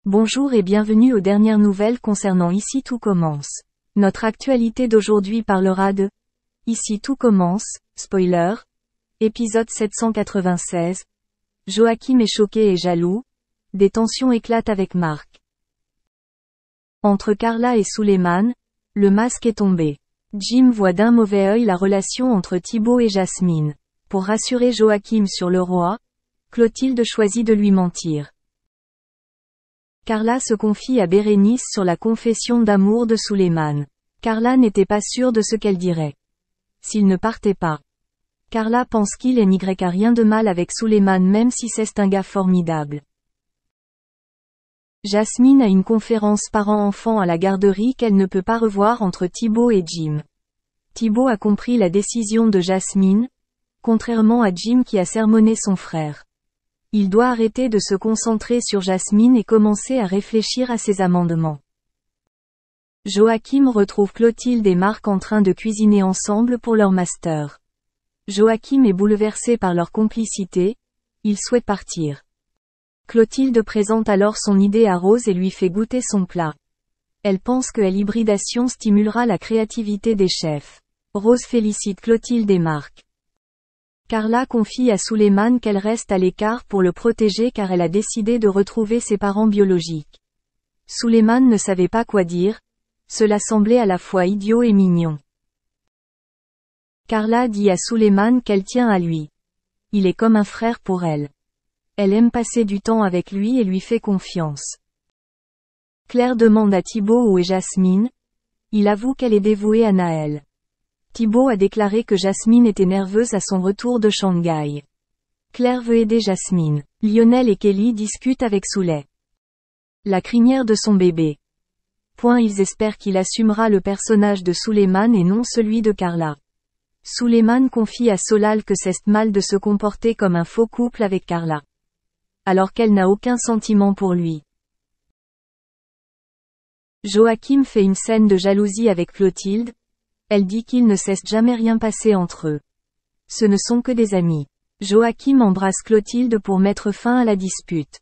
Bonjour et bienvenue aux dernières nouvelles concernant Ici tout commence. Notre actualité d'aujourd'hui parlera de Ici tout commence, spoiler, épisode 796. Joachim est choqué et jaloux, des tensions éclatent avec Marc. Entre Carla et Suleiman, le masque est tombé. Jim voit d'un mauvais œil la relation entre Thibaut et Jasmine. Pour rassurer Joachim sur le roi, Clotilde choisit de lui mentir. Carla se confie à Bérénice sur la confession d'amour de Suleiman. Carla n'était pas sûre de ce qu'elle dirait. S'il ne partait pas. Carla pense qu'il n'y a rien de mal avec Suleiman même si c'est un gars formidable. Jasmine a une conférence parents-enfants à la garderie qu'elle ne peut pas revoir entre Thibaut et Jim. Thibaut a compris la décision de Jasmine, contrairement à Jim qui a sermonné son frère. Il doit arrêter de se concentrer sur Jasmine et commencer à réfléchir à ses amendements. Joachim retrouve Clotilde et Marc en train de cuisiner ensemble pour leur master. Joachim est bouleversé par leur complicité, il souhaite partir. Clotilde présente alors son idée à Rose et lui fait goûter son plat. Elle pense que l'hybridation stimulera la créativité des chefs. Rose félicite Clotilde et Marc. Carla confie à Suleiman qu'elle reste à l'écart pour le protéger car elle a décidé de retrouver ses parents biologiques. Suleiman ne savait pas quoi dire, cela semblait à la fois idiot et mignon. Carla dit à Suleiman qu'elle tient à lui. Il est comme un frère pour elle. Elle aime passer du temps avec lui et lui fait confiance. Claire demande à Thibaut où est Jasmine. Il avoue qu'elle est dévouée à Naël. Thibaut a déclaré que Jasmine était nerveuse à son retour de Shanghai. Claire veut aider Jasmine. Lionel et Kelly discutent avec Souley. La crinière de son bébé. Ils espèrent qu'il assumera le personnage de Suleiman et non celui de Carla. Suleiman confie à Solal que c'est mal de se comporter comme un faux couple avec Carla. Alors qu'elle n'a aucun sentiment pour lui. Joachim fait une scène de jalousie avec Clotilde. Elle dit qu'il ne cesse jamais rien passer entre eux. Ce ne sont que des amis. Joachim embrasse Clotilde pour mettre fin à la dispute.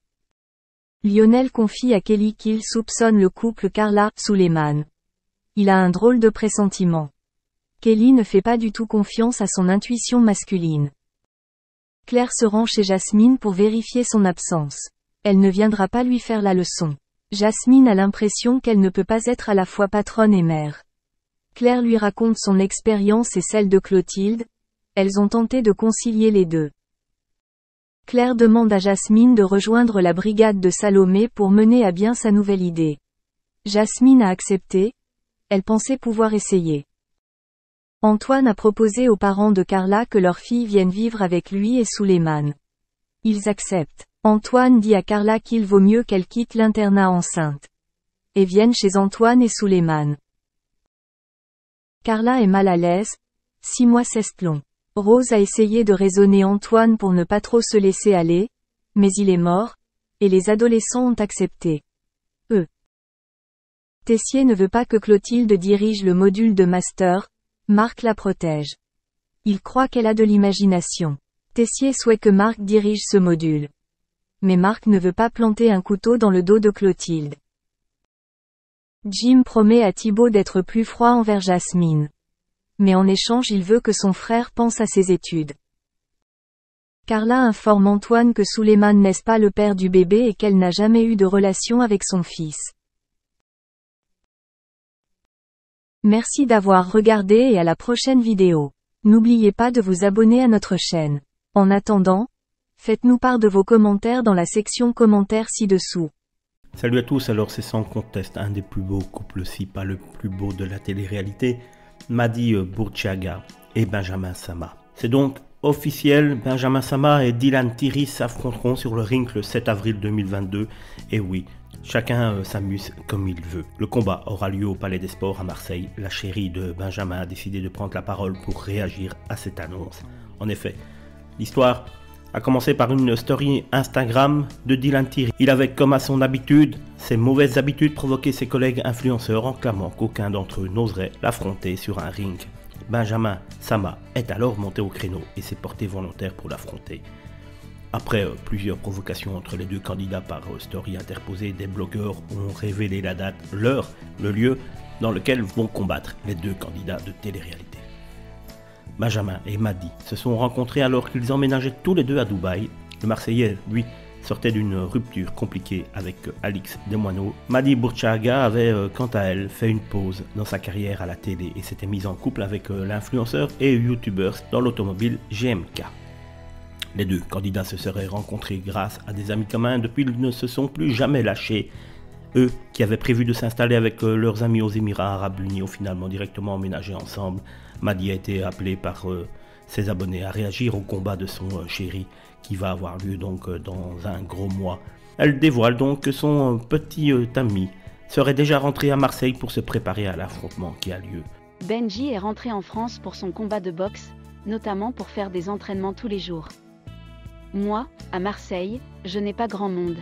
Lionel confie à Kelly qu'il soupçonne le couple Carla-Suleiman. Il a un drôle de pressentiment. Kelly ne fait pas du tout confiance à son intuition masculine. Claire se rend chez Jasmine pour vérifier son absence. Elle ne viendra pas lui faire la leçon. Jasmine a l'impression qu'elle ne peut pas être à la fois patronne et mère. Claire lui raconte son expérience et celle de Clotilde. Elles ont tenté de concilier les deux. Claire demande à Jasmine de rejoindre la brigade de Salomé pour mener à bien sa nouvelle idée. Jasmine a accepté. Elle pensait pouvoir essayer. Antoine a proposé aux parents de Carla que leur fille vienne vivre avec lui et Suleiman. Ils acceptent. Antoine dit à Carla qu'il vaut mieux qu'elle quitte l'internat enceinte. Et vienne chez Antoine et Suleiman. Carla est mal à l'aise. 6 mois c'est long. Rose a essayé de raisonner Antoine pour ne pas trop se laisser aller, mais il est mort, et les adolescents ont accepté. Tessier ne veut pas que Clotilde dirige le module de master, Marc la protège. Il croit qu'elle a de l'imagination. Tessier souhaite que Marc dirige ce module. Mais Marc ne veut pas planter un couteau dans le dos de Clotilde. Jim promet à Thibaut d'être plus froid envers Jasmine. Mais en échange il veut que son frère pense à ses études. Carla informe Antoine que Suleiman n'est pas le père du bébé et qu'elle n'a jamais eu de relation avec son fils. Merci d'avoir regardé et à la prochaine vidéo. N'oubliez pas de vous abonner à notre chaîne. En attendant, faites-nous part de vos commentaires dans la section commentaires ci-dessous. Salut à tous, alors c'est sans conteste un des plus beaux couples, si pas le plus beau de la télé-réalité, Madi Bourchiaga et Benjamin Sama. C'est donc officiel, Benjamin Sama et Dylan Thierry s'affronteront sur le ring le 7 avril 2022, et oui, chacun s'amuse comme il veut. Le combat aura lieu au Palais des Sports à Marseille. La chérie de Benjamin a décidé de prendre la parole pour réagir à cette annonce. En effet, l'histoire a commencé par une story Instagram de Dylan Thierry. Il avait, comme à son habitude, ses mauvaises habitudes provoqué ses collègues influenceurs en clamant qu'aucun d'entre eux n'oserait l'affronter sur un ring. Benjamin Sama est alors monté au créneau et s'est porté volontaire pour l'affronter. Après plusieurs provocations entre les deux candidats par story interposée, des blogueurs ont révélé la date, l'heure, le lieu dans lequel vont combattre les deux candidats de télé-réalité. Benjamin et Madi se sont rencontrés alors qu'ils emménageaient tous les deux à Dubaï. Le Marseillais, lui, sortait d'une rupture compliquée avec Alix Desmoineaux. Madi Bourtchaga avait, quant à elle, fait une pause dans sa carrière à la télé et s'était mise en couple avec l'influenceur et youtubeur dans l'automobile GMK. Les deux candidats se seraient rencontrés grâce à des amis communs. Depuis, ils ne se sont plus jamais lâchés. Eux, qui avaient prévu de s'installer avec leurs amis aux Émirats Arabes Unis, ont finalement directement emménagé ensemble. Madi a été appelé par ses abonnés à réagir au combat de son chéri, qui va avoir lieu donc dans un gros mois. Elle dévoile donc que son petit ami serait déjà rentré à Marseille pour se préparer à l'affrontement qui a lieu. Benji est rentré en France pour son combat de boxe, notamment pour faire des entraînements tous les jours. Moi, à Marseille, je n'ai pas grand monde.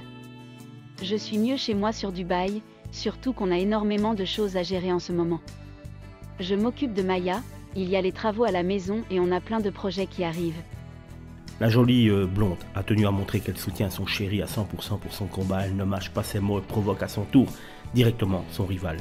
Je suis mieux chez moi sur Dubaï, surtout qu'on a énormément de choses à gérer en ce moment. Je m'occupe de Maya, il y a les travaux à la maison et on a plein de projets qui arrivent. La jolie blonde a tenu à montrer qu'elle soutient son chéri à 100% pour son combat. Elle ne mâche pas ses mots et provoque à son tour directement son rival.